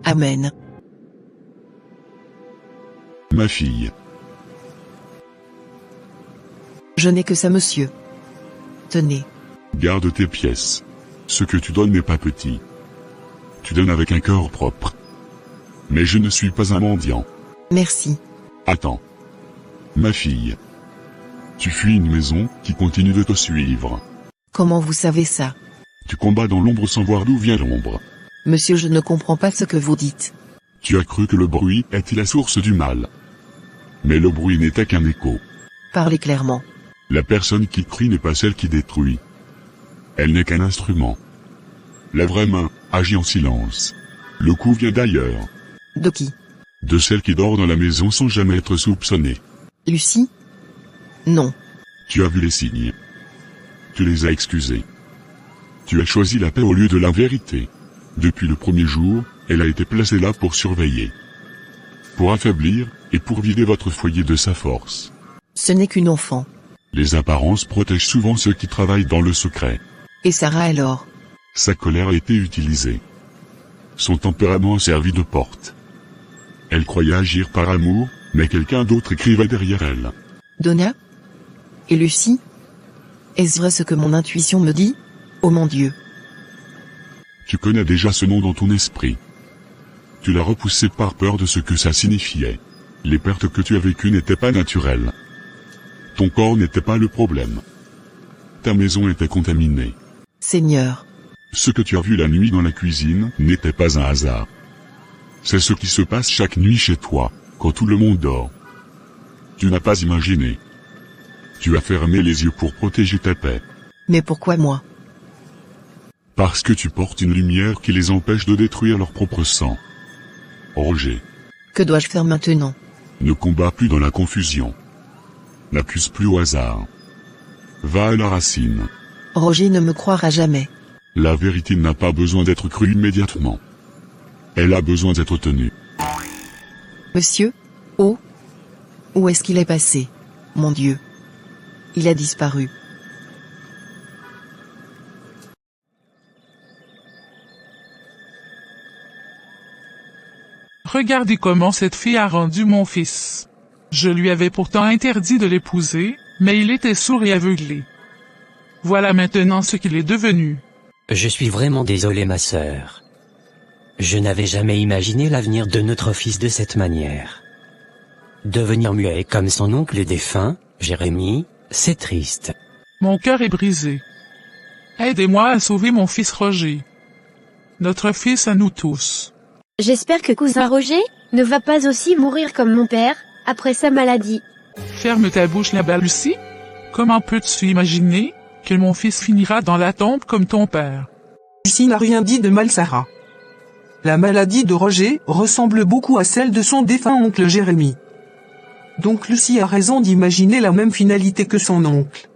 Amen. Ma fille. Je n'ai que ça monsieur. Tenez. Garde tes pièces. Ce que tu donnes n'est pas petit. Tu donnes avec un cœur propre. Mais je ne suis pas un mendiant. Merci. Attends. Ma fille. Tu fuis une maison qui continue de te suivre. Comment vous savez ça? Tu combats dans l'ombre sans voir d'où vient l'ombre. Monsieur, je ne comprends pas ce que vous dites. Tu as cru que le bruit était la source du mal. Mais le bruit n'était qu'un écho. Parlez clairement. La personne qui crie n'est pas celle qui détruit. Elle n'est qu'un instrument. La vraie main agit en silence. Le coup vient d'ailleurs. De qui? De celle qui dort dans la maison sans jamais être soupçonnée. Lucie? Non. Tu as vu les signes. Tu les as excusés. Tu as choisi la paix au lieu de la vérité. Depuis le premier jour, elle a été placée là pour surveiller. Pour affaiblir, et pour vider votre foyer de sa force. Ce n'est qu'une enfant. Les apparences protègent souvent ceux qui travaillent dans le secret. Et Sarah alors? Sa colère a été utilisée. Son tempérament a servi de porte. Elle croyait agir par amour, mais quelqu'un d'autre écrivait derrière elle. Donna? Et Lucie? Est-ce vrai ce que mon intuition me dit? Oh mon Dieu! Tu connais déjà ce nom dans ton esprit. Tu l'as repoussé par peur de ce que ça signifiait. Les pertes que tu as vécues n'étaient pas naturelles. Ton corps n'était pas le problème. Ta maison était contaminée. Seigneur. Ce que tu as vu la nuit dans la cuisine n'était pas un hasard. C'est ce qui se passe chaque nuit chez toi, quand tout le monde dort. Tu n'as pas imaginé. Tu as fermé les yeux pour protéger ta paix. Mais pourquoi moi? Parce que tu portes une lumière qui les empêche de détruire leur propre sang. Roger. Que dois-je faire maintenant? Ne combats plus dans la confusion. N'accuse plus au hasard. Va à la racine. Roger ne me croira jamais. La vérité n'a pas besoin d'être crue immédiatement. Elle a besoin d'être tenue. Monsieur? Oh? Où est-ce qu'il est passé? Mon Dieu. Il a disparu. Regardez comment cette fille a rendu mon fils. Je lui avais pourtant interdit de l'épouser, mais il était sourd et aveuglé. Voilà maintenant ce qu'il est devenu. Je suis vraiment désolé ma sœur. Je n'avais jamais imaginé l'avenir de notre fils de cette manière. Devenir muet comme son oncle défunt, Jérémie, c'est triste. Mon cœur est brisé. Aidez-moi à sauver mon fils Roger. Notre fils à nous tous. J'espère que cousin Roger ne va pas aussi mourir comme mon père, après sa maladie. Ferme ta bouche là-bas, Lucie. Comment peux-tu imaginer que mon fils finira dans la tombe comme ton père? Lucie n'a rien dit de mal, Sarah. La maladie de Roger ressemble beaucoup à celle de son défunt oncle Jérémie. Donc Lucie a raison d'imaginer la même finalité que son oncle.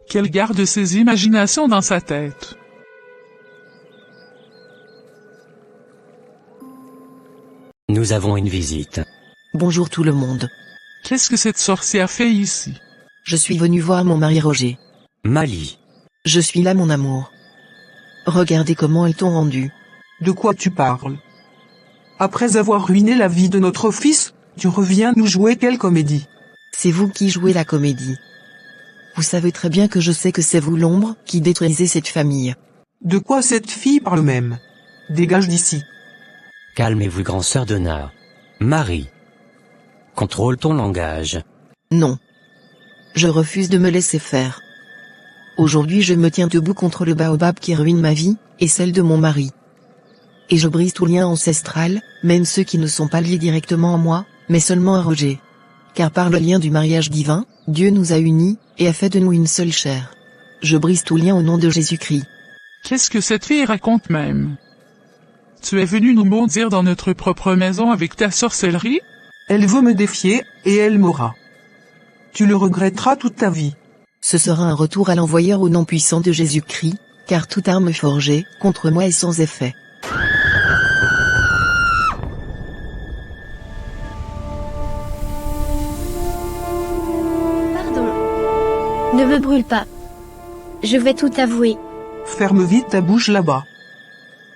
Qu'elle garde ses imaginations dans sa tête. Nous avons une visite. Bonjour tout le monde. Qu'est-ce que cette sorcière fait ici? Je suis venu voir mon mari Roger. Mali. Je suis là mon amour. Regardez comment ils t'ont rendu. De quoi tu parles? Après avoir ruiné la vie de notre fils, tu reviens nous jouer quelle comédie? C'est vous qui jouez la comédie. Vous savez très bien que je sais que c'est vous l'ombre qui détruisez cette famille. De quoi cette fille parle même? Dégage d'ici. Calmez-vous grand sœur Donna. Marie. Contrôle ton langage. Non. Je refuse de me laisser faire. Aujourd'hui je me tiens debout contre le baobab qui ruine ma vie, et celle de mon mari. Et je brise tout lien ancestral, même ceux qui ne sont pas liés directement à moi, mais seulement à Roger. Car par le lien du mariage divin, Dieu nous a unis, et a fait de nous une seule chair. Je brise tout lien au nom de Jésus-Christ. Qu'est-ce que cette fille raconte même? Tu es venu nous maudire dans notre propre maison avec ta sorcellerie? Elle veut me défier, et elle m'aura. Tu le regretteras toute ta vie. Ce sera un retour à l'envoyeur au nom puissant de Jésus-Christ, car toute arme forgée contre moi est sans effet. Pardon. Ne me brûle pas. Je vais tout avouer. Ferme vite ta bouche là-bas.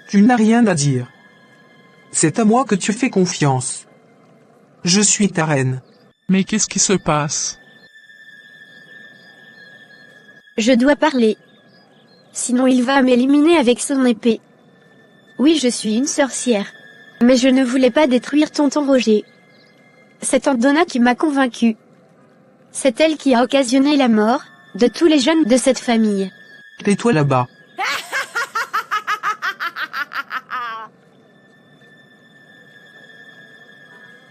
Tu n'as rien à dire. C'est à moi que tu fais confiance. Je suis ta reine. Mais qu'est-ce qui se passe? Je dois parler. Sinon il va m'éliminer avec son épée. Oui, je suis une sorcière. Mais je ne voulais pas détruire tonton Roger. C'est tante Donna qui m'a convaincue. C'est elle qui a occasionné la mort de tous les jeunes de cette famille. Tais-toi là-bas.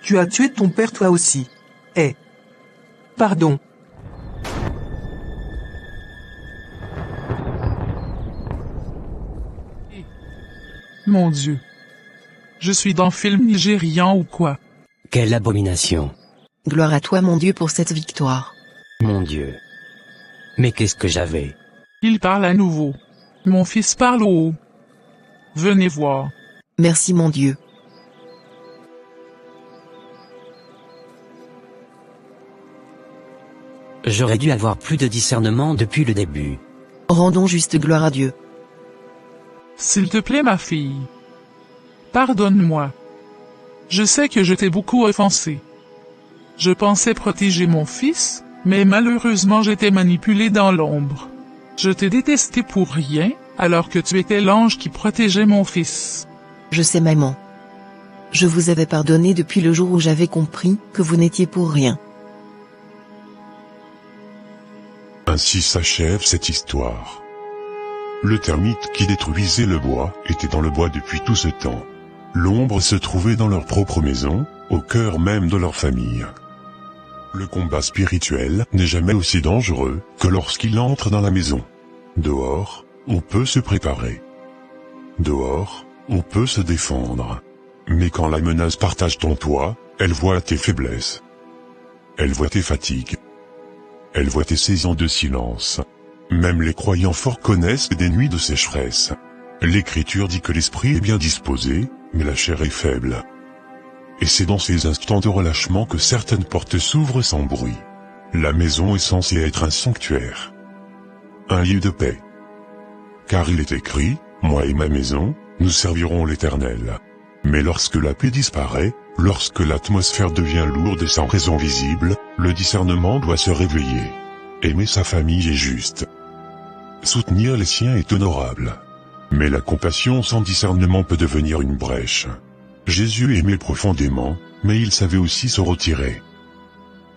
Tu as tué ton père toi aussi. Pardon. Mon Dieu. Je suis dans film nigérian ou quoi? Quelle abomination. Gloire à toi mon Dieu pour cette victoire. Mon Dieu. Mais qu'est-ce que j'avais? Il parle à nouveau. Mon fils parle au haut. Venez voir. Merci mon Dieu. J'aurais dû avoir plus de discernement depuis le début. Rendons juste gloire à Dieu. S'il te plaît ma fille. Pardonne-moi. Je sais que je t'ai beaucoup offensé. Je pensais protéger mon fils, mais malheureusement j'étais manipulé dans l'ombre. Je t'ai détesté pour rien, alors que tu étais l'ange qui protégeait mon fils. Je sais maman. Je vous avais pardonné depuis le jour où j'avais compris que vous n'étiez pour rien. Ainsi s'achève cette histoire. Le termite qui détruisait le bois était dans le bois depuis tout ce temps. L'ombre se trouvait dans leur propre maison, au cœur même de leur famille. Le combat spirituel n'est jamais aussi dangereux que lorsqu'il entre dans la maison. Dehors, on peut se préparer. Dehors, on peut se défendre. Mais quand la menace partage ton toit, elle voit tes faiblesses. Elle voit tes fatigues. Elle voit tes saisons de silence. Même les croyants forts connaissent des nuits de sécheresse. L'Écriture dit que l'esprit est bien disposé, mais la chair est faible. Et c'est dans ces instants de relâchement que certaines portes s'ouvrent sans bruit. La maison est censée être un sanctuaire. Un lieu de paix. Car il est écrit, moi et ma maison, nous servirons l'Éternel. Mais lorsque la paix disparaît, Lorsque l'atmosphère devient lourde sans raison visible, le discernement doit se réveiller. Aimer sa famille est juste. Soutenir les siens est honorable. Mais la compassion sans discernement peut devenir une brèche. Jésus aimait profondément, mais il savait aussi se retirer.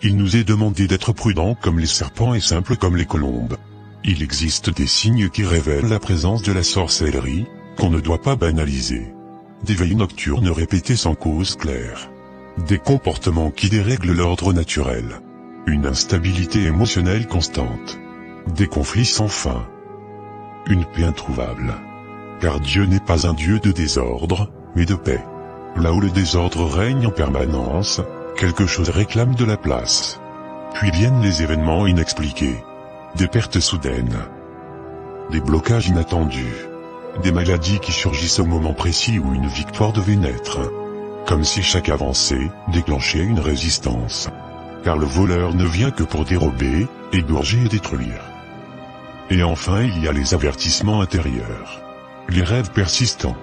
Il nous est demandé d'être prudents comme les serpents et simples comme les colombes. Il existe des signes qui révèlent la présence de la sorcellerie, qu'on ne doit pas banaliser. Des veilles nocturnes répétées sans cause claire. Des comportements qui dérèglent l'ordre naturel. Une instabilité émotionnelle constante. Des conflits sans fin. Une paix introuvable. Car Dieu n'est pas un Dieu de désordre, mais de paix. Là où le désordre règne en permanence, quelque chose réclame de la place. Puis viennent les événements inexpliqués. Des pertes soudaines. Des blocages inattendus. Des maladies qui surgissent au moment précis où une victoire devait naître. Comme si chaque avancée déclenchait une résistance. Car le voleur ne vient que pour dérober, égorger et détruire. Et enfin il y a les avertissements intérieurs. Les rêves persistants.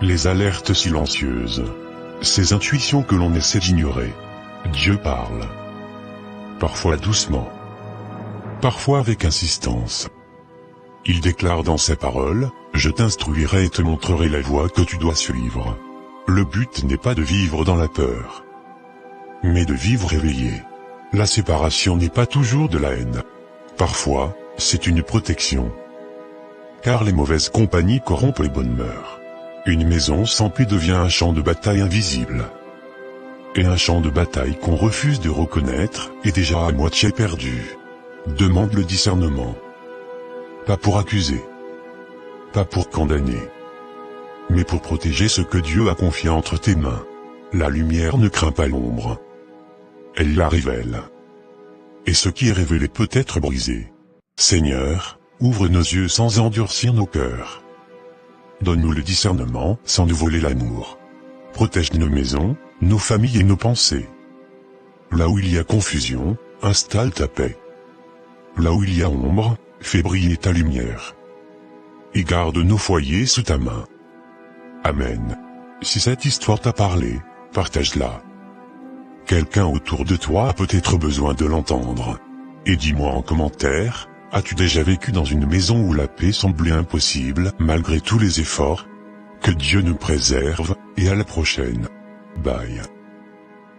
Les alertes silencieuses. Ces intuitions que l'on essaie d'ignorer. Dieu parle. Parfois doucement. Parfois avec insistance. Il déclare dans sa parole, « Je t'instruirai et te montrerai la voie que tu dois suivre ». Le but n'est pas de vivre dans la peur, mais de vivre éveillé. La séparation n'est pas toujours de la haine. Parfois, c'est une protection. Car les mauvaises compagnies corrompent les bonnes mœurs. Une maison sans paix devient un champ de bataille invisible. Et un champ de bataille qu'on refuse de reconnaître est déjà à moitié perdu. Demande le discernement. Pas pour accuser. Pas pour condamner. Mais pour protéger ce que Dieu a confié entre tes mains. La lumière ne craint pas l'ombre. Elle la révèle. Et ce qui est révélé peut être brisé. Seigneur, ouvre nos yeux sans endurcir nos cœurs. Donne-nous le discernement sans nous voler l'amour. Protège nos maisons, nos familles et nos pensées. Là où il y a confusion, installe ta paix. Là où il y a ombre, fais briller ta lumière. Et garde nos foyers sous ta main. Amen. Si cette histoire t'a parlé, partage-la. Quelqu'un autour de toi a peut-être besoin de l'entendre. Et dis-moi en commentaire, as-tu déjà vécu dans une maison où la paix semblait impossible malgré tous les efforts? Que Dieu nous préserve, et à la prochaine. Bye.